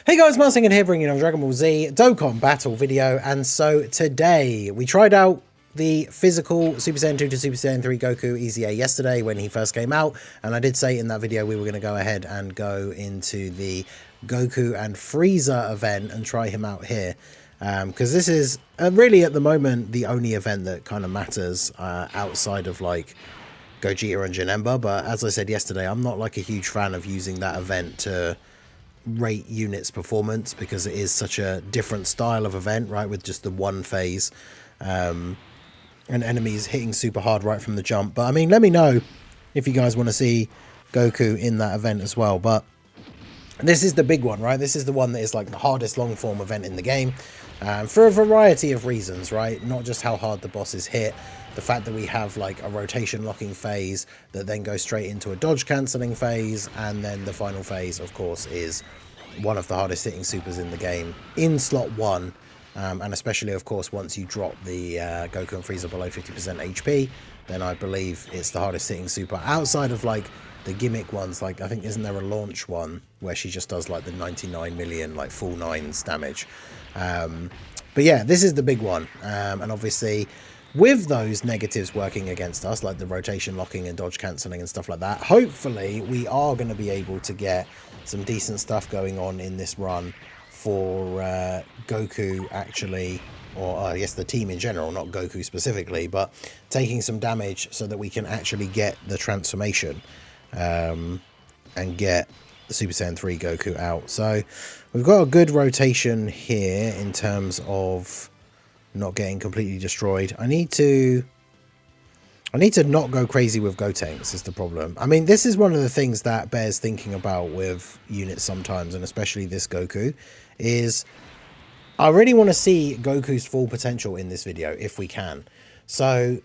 Hey guys, Martin here bringing you a Dragon Ball Z Dokkan battle video, and so today we tried out the physical Super Saiyan 2 to Super Saiyan 3 Goku EZA yesterday when he first came out, and I did say in that video we were going to go ahead and go into the Goku and Frieza event and try him out here, because this is really at the moment the only event that kind of matters outside of like Gogeta and Janemba. But as I said yesterday, I'm not like a huge fan of using that event to rate units performance, because it is such a different style of event, right, with just the one phase and enemies hitting super hard right from the jump. But I mean, let me know if you guys want to see Goku in that event as well. But this is the big one, right? This is the one that is like the hardest long form event in the game, for a variety of reasons, right? Not just how hard the bosses hit, the fact that we have like a rotation locking phase that then goes straight into a dodge cancelling phase, and then the final phase, of course, is one of the hardest hitting supers in the game in slot 1, and especially, of course, once you drop the Goku and Frieza below 50% HP, then I believe it's the hardest hitting super outside of like the gimmick ones. Like, I think, isn't there a launch one where she just does like the 99 million like full 9s damage? But yeah, this is the big one, and obviously with those negatives working against us, like the rotation locking and dodge cancelling and stuff like that, hopefully we are going to be able to get some decent stuff going on in this run for Goku actually, or I guess the team in general, not Goku specifically, but taking some damage so that we can actually get the transformation and get the Super Saiyan 3 Goku out. So we've got a good rotation here in terms of not getting completely destroyed. I need to not go crazy with Gotenks is the problem. I mean, this is one of the things that bears thinking about with units sometimes, and especially this Goku, is I really want to see Goku's full potential in this video if we can. So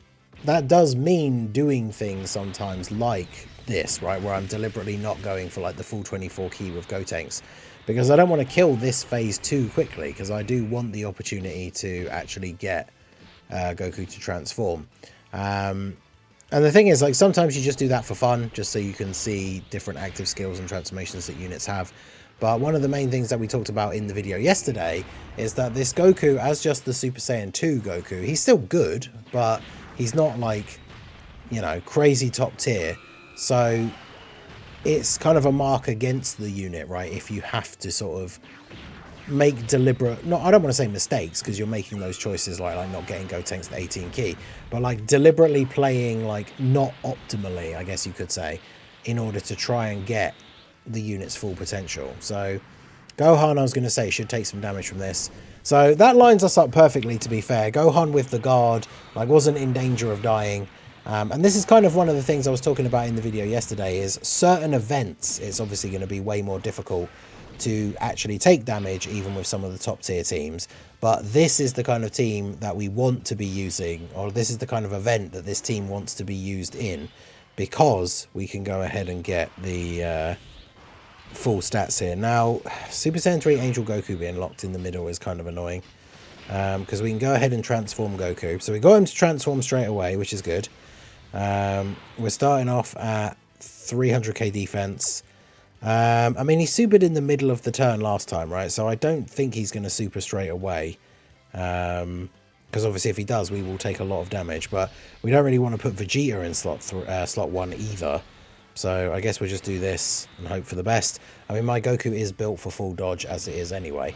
that does mean doing things sometimes like this, right, where I'm deliberately not going for like the full 24 key with Gotenks, because I don't want to kill this phase too quickly, because I do want the opportunity to actually get Goku to transform. And the thing is, like, sometimes you just do that for fun, just so you can see different active skills and transformations that units have. But one of the main things that we talked about in the video yesterday is that this Goku, as just the Super Saiyan 2 Goku, he's still good, but he's not like, you know, crazy top tier. So it's kind of a mark against the unit, right, if you have to sort of make deliberate, I don't want to say mistakes, because you're making those choices like not getting Gotenks to 18 key, but like deliberately playing like not optimally, I guess you could say, in order to try and get the unit's full potential. So Gohan, I was going to say, should take some damage from this. So that lines us up perfectly, to be fair. Gohan with the guard like wasn't in danger of dying. And this is kind of one of the things I was talking about in the video yesterday, is certain events it's obviously going to be way more difficult to actually take damage even with some of the top tier teams, but this is the kind of team that we want to be using, or this is the kind of event that this team wants to be used in, because we can go ahead and get the full stats here. Now, Super Saiyan 3 Angel Goku being locked in the middle is kind of annoying, because we can go ahead and transform Goku. So we got him to transform straight away, which is good. We're starting off at 300k defense. I mean, he supered in the middle of the turn last time, right? So I don't think he's going to super straight away, because obviously if he does, we will take a lot of damage. But we don't really want to put Vegeta in slot 1 either. So I guess we'll just do this and hope for the best. I mean, my Goku is built for full dodge as it is anyway,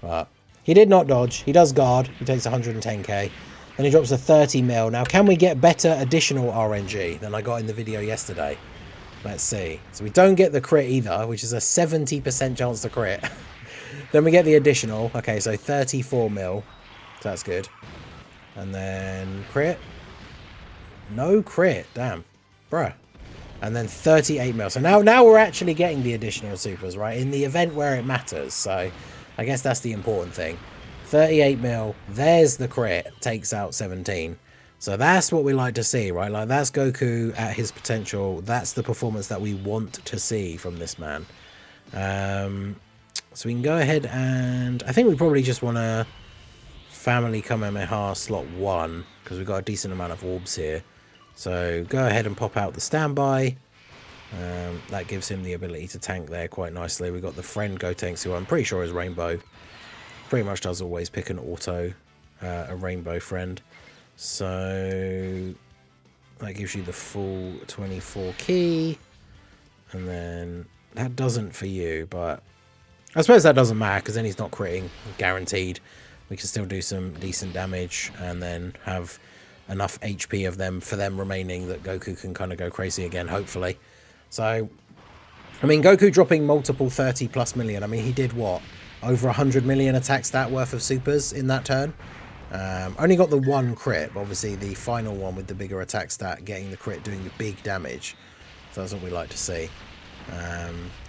but he did not dodge. He does guard. He takes 110k. Then he drops a 30 mil. Now, can we get better additional RNG than I got in the video yesterday? Let's see. So we don't get the crit either, which is a 70% chance to crit. Then we get the additional. Okay, so 34 mil. So that's good. And then crit. No crit. Damn. Bruh. And then 38 mil. So now we're actually getting the additional supers, right? In the event where it matters. So I guess that's the important thing. 38 mil, there's the crit, takes out 17. So that's what we like to see, right? Like, that's Goku at his potential. That's the performance that we want to see from this man. So we can go ahead and I think we probably just want to family Kamehameha slot 1, because we've got a decent amount of orbs here. So go ahead and pop out the standby. That gives him the ability to tank there quite nicely. We've got the friend Gotenks, who I'm pretty sure is Rainbow. Pretty much does always pick an auto, a Rainbow friend. So that gives you the full 24 key. And then that doesn't for you, but I suppose that doesn't matter because then he's not critting, guaranteed. We can still do some decent damage and then have enough HP of them for them remaining that Goku can kind of go crazy again, hopefully. So, I mean, Goku dropping multiple 30 plus million. I mean, he did what? Over 100 million attack stat worth of supers in that turn. Only got the one crit, but obviously the final one with the bigger attack stat, getting the crit, doing the big damage. So that's what we like to see.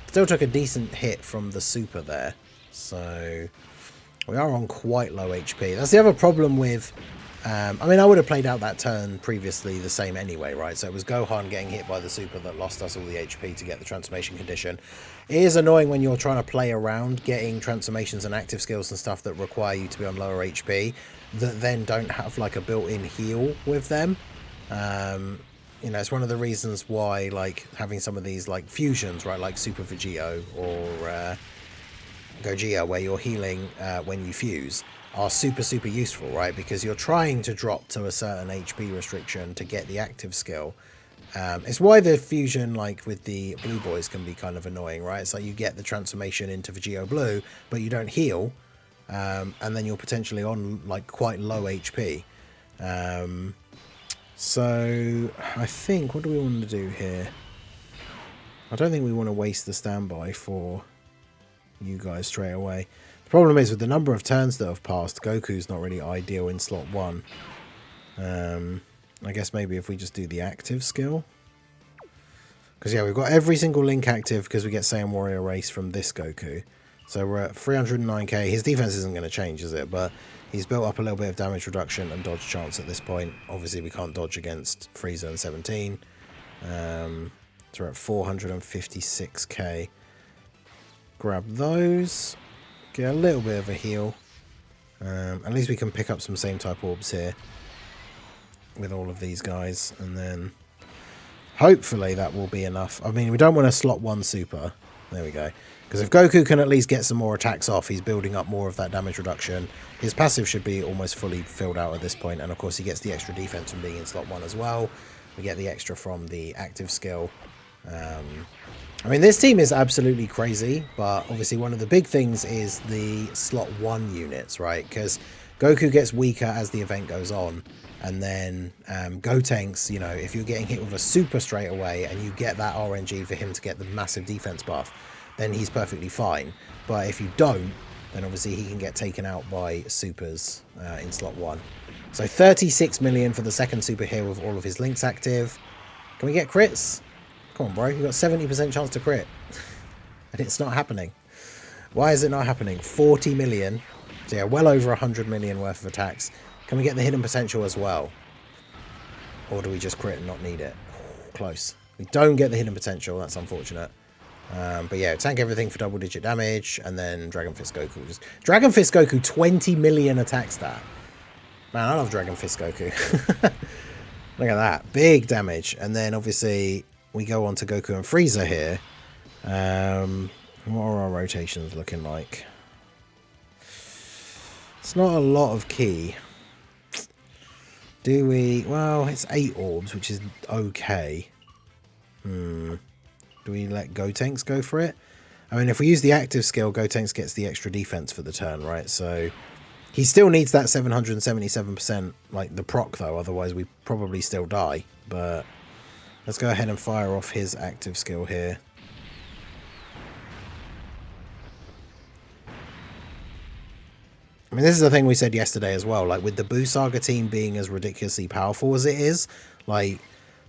Still took a decent hit from the super there. So we are on quite low HP. That's the other problem with... I mean, I would have played out that turn previously the same anyway, right? So it was Gohan getting hit by the super that lost us all the HP to get the transformation condition. It is annoying when you're trying to play around getting transformations and active skills and stuff that require you to be on lower HP that then don't have like a built-in heal with them. You know, it's one of the reasons why like having some of these like fusions, right? Like Super Vegito or Gogeta, where you're healing when you fuse, are super useful, right? Because you're trying to drop to a certain HP restriction to get the active skill. It's why the fusion, like with the blue boys, can be kind of annoying, right? It's like you get the transformation into Vegito Blue, but you don't heal, and then you're potentially on like quite low HP. So I think, what do we want to do here? I don't think we want to waste the standby for you guys straight away. The problem is with the number of turns that have passed, Goku's not really ideal in slot 1. I guess maybe if we just do the active skill. Because yeah, we've got every single link active because we get Saiyan Warrior Race from this Goku. So we're at 309k. His defense isn't going to change, is it? But he's built up a little bit of damage reduction and dodge chance at this point. Obviously we can't dodge against Frieza and 17. So we're at 456k. Grab those. Get a little bit of a heal. At least we can pick up some same type orbs here with all of these guys, and then hopefully that will be enough. I mean, we don't want to slot 1 super. There we go. Because if Goku can at least get some more attacks off, he's building up more of that damage reduction. His passive should be almost fully filled out at this point, and of course he gets the extra defense from being in slot 1 as well. We get the extra from the active skill. I mean, this team is absolutely crazy, but obviously one of the big things is the slot 1 units, right? Because Goku gets weaker as the event goes on, and then Gotenks, you know, if you're getting hit with a super straight away and you get that RNG for him to get the massive defense buff, then he's perfectly fine. But if you don't, then obviously he can get taken out by supers in slot 1. So 36 million for the second super here with all of his links active. Can we get crits? Come on, bro. You've got 70% chance to crit. And it's not happening. Why is it not happening? 40 million. So yeah, well over 100 million worth of attacks. Can we get the hidden potential as well? Or do we just crit and not need it? Close. We don't get the hidden potential. That's unfortunate. But yeah, tank everything for double-digit damage. And then Dragon Fist Goku. Dragon Fist Goku, 20 million attack stat. Man, I love Dragon Fist Goku. Look at that. Big damage. And then obviously we go on to Goku and Frieza here. What are our rotations looking like? It's not a lot of key. Do we... Well, it's 8 orbs, which is okay. Do we let Gotenks go for it? I mean, if we use the active skill, Gotenks gets the extra defense for the turn, right? So he still needs that 777%, like the proc, though. Otherwise, we probably still die. But let's go ahead and fire off his active skill here. I mean, this is the thing we said yesterday as well. Like, with the Buu Saga team being as ridiculously powerful as it is, like,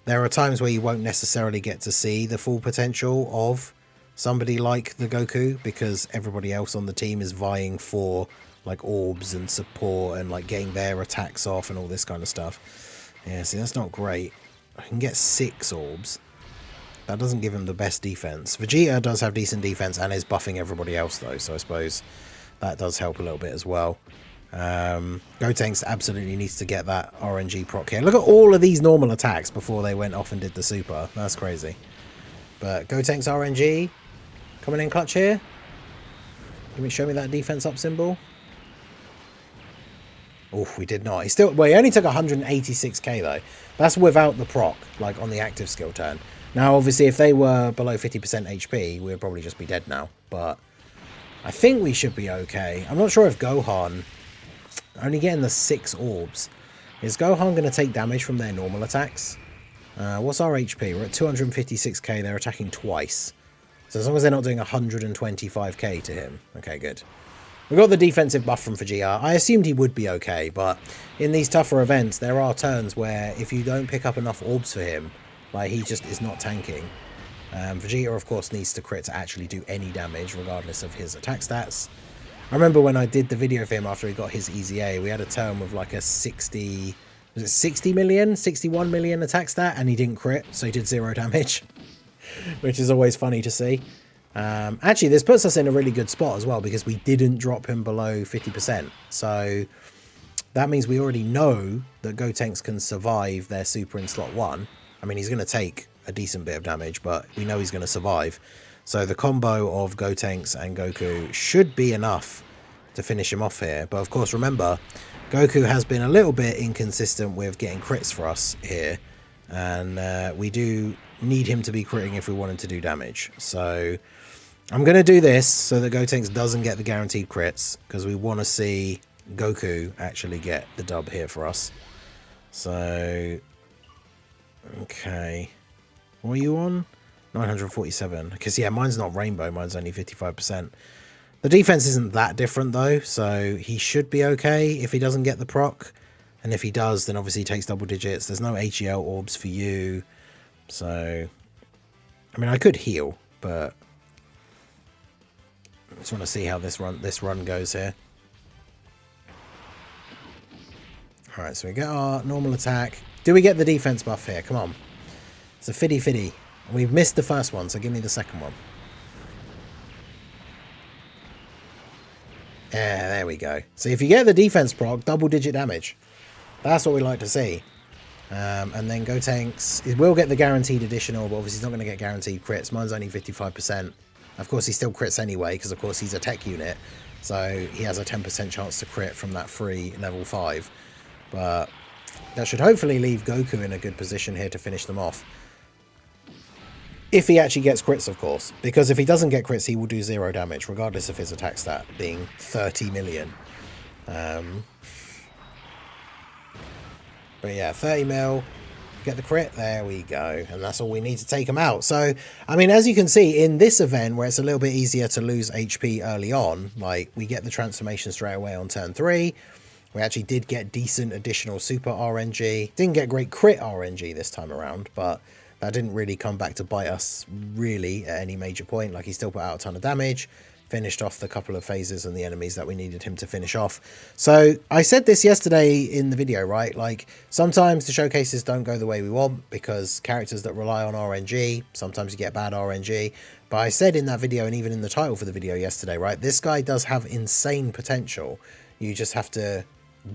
there are times where you won't necessarily get to see the full potential of somebody like the Goku, because everybody else on the team is vying for, like, orbs and support and, like, getting their attacks off and all this kind of stuff. Yeah, see, that's not great. I can get 6 orbs. That doesn't give him the best defense. Vegeta does have decent defense and is buffing everybody else, though, so I suppose that does help a little bit as well. Gotenks absolutely needs to get that RNG proc here. Look at all of these normal attacks before they went off and did the super. That's crazy. But Gotenks RNG coming in clutch here. Show me that defense up symbol. Oof, we did not. He still, well, he only took 186k though. That's without the proc, like on the active skill turn. Now, obviously, if they were below 50% HP, we'd probably just be dead now. But I think we should be okay. I'm not sure if Gohan, only getting the 6 orbs. Is Gohan going to take damage from their normal attacks? What's our HP? We're at 256k. They're attacking twice. So as long as they're not doing 125k to him. Okay, good. We got the defensive buff from Vegeta. I assumed he would be okay, but in these tougher events, there are turns where if you don't pick up enough orbs for him, like he just is not tanking. Vegeta, of course, needs to crit to actually do any damage, regardless of his attack stats. I remember when I did the video for him after he got his EZA, we had a turn with like a 60... Was it 60 million? 61 million attack stat, and he didn't crit, so he did 0 damage. Which is always funny to see. Actually, this puts us in a really good spot as well, because we didn't drop him below 50%. So that means we already know that Gotenks can survive their super in slot 1. I mean, he's going to take a decent bit of damage, but we know he's going to survive. So the combo of Gotenks and Goku should be enough to finish him off here. But of course, remember, Goku has been a little bit inconsistent with getting crits for us here. And we do need him to be critting if we want him to do damage. So I'm going to do this so that Gotenks doesn't get the guaranteed crits, because we want to see Goku actually get the dub here for us. So, okay. What are you on? 947. Because, yeah, mine's not rainbow. Mine's only 55%. The defense isn't that different, though, so he should be okay if he doesn't get the proc. And if he does, then obviously he takes double digits. There's no HEL orbs for you. So, I mean, I could heal, but I just want to see how this run goes here. All right, so we get our normal attack. Do we get the defense buff here? Come on. It's a fiddy. We've missed the first one, so give me the second one. Yeah, there we go. So if you get the defense proc, double-digit damage. That's what we like to see. And then Gotenks, it will get the guaranteed additional, but obviously he's not going to get guaranteed crits. Mine's only 55%. Of course, he still crits anyway, because of course he's a tech unit. So he has a 10% chance to crit from that free level 5. But that should hopefully leave Goku in a good position here to finish them off. If he actually gets crits, of course. Because if he doesn't get crits, he will do 0 damage, regardless of his attack stat being 30 million. But yeah, 30 mil, get the crit, there we go. And that's all we need to take him out. So, I mean, as you can see, in this event, where it's a little bit easier to lose HP early on, like, we get the transformation straight away on turn 3. We actually did get decent additional super RNG. Didn't get great crit RNG this time around, but that didn't really come back to bite us, really, at any major point. Like, he still put out a ton of damage. Finished off the couple of phases and the enemies that we needed him to finish off. So I said this yesterday in the video, right? Like, sometimes the showcases don't go the way we want, because characters that rely on RNG, sometimes you get bad RNG. But I said in that video, and even in the title for the video yesterday, right? This guy does have insane potential. You just have to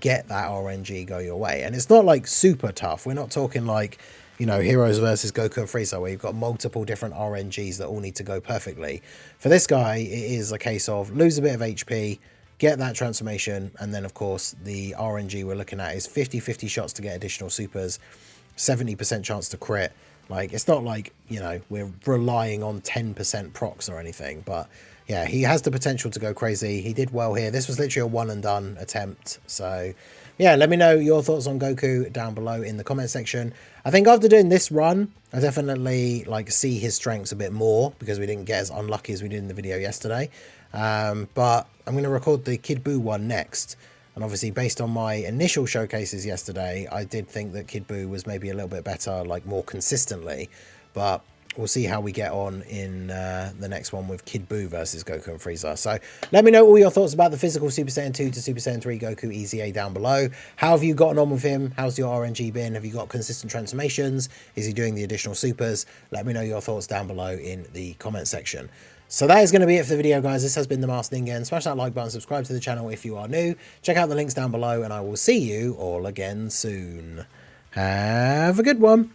get that RNG go your way. And it's not like super tough. We're not talking like, you know, Heroes versus Goku and Frieza, where you've got multiple different RNGs that all need to go perfectly. For this guy, it is a case of lose a bit of HP, get that transformation, and then, of course, the RNG we're looking at is 50-50 shots to get additional supers, 70% chance to crit. Like, it's not like, you know, we're relying on 10% procs or anything, but yeah, he has the potential to go crazy. He did well here. This was literally a one and done attempt. So yeah, let me know your thoughts on Goku down below in the comment section. I think after doing this run, I definitely like see his strengths a bit more, because we didn't get as unlucky as we did in the video yesterday. But I'm going to record the Kid Buu one next. And obviously, based on my initial showcases yesterday, I did think that Kid Buu was maybe a little bit better, like more consistently. But we'll see how we get on in the next one with Kid Buu versus Goku and Frieza. So let me know all your thoughts about the physical Super Saiyan 2 to Super Saiyan 3 Goku EZA down below. How have you gotten on with him? How's your RNG been? Have you got consistent transformations? Is he doing the additional supers? Let me know your thoughts down below in the comment section. So that is going to be it for the video, guys. This has been the Masked Ningen. Smash that like button, subscribe to the channel if you are new. Check out the links down below, and I will see you all again soon. Have a good one.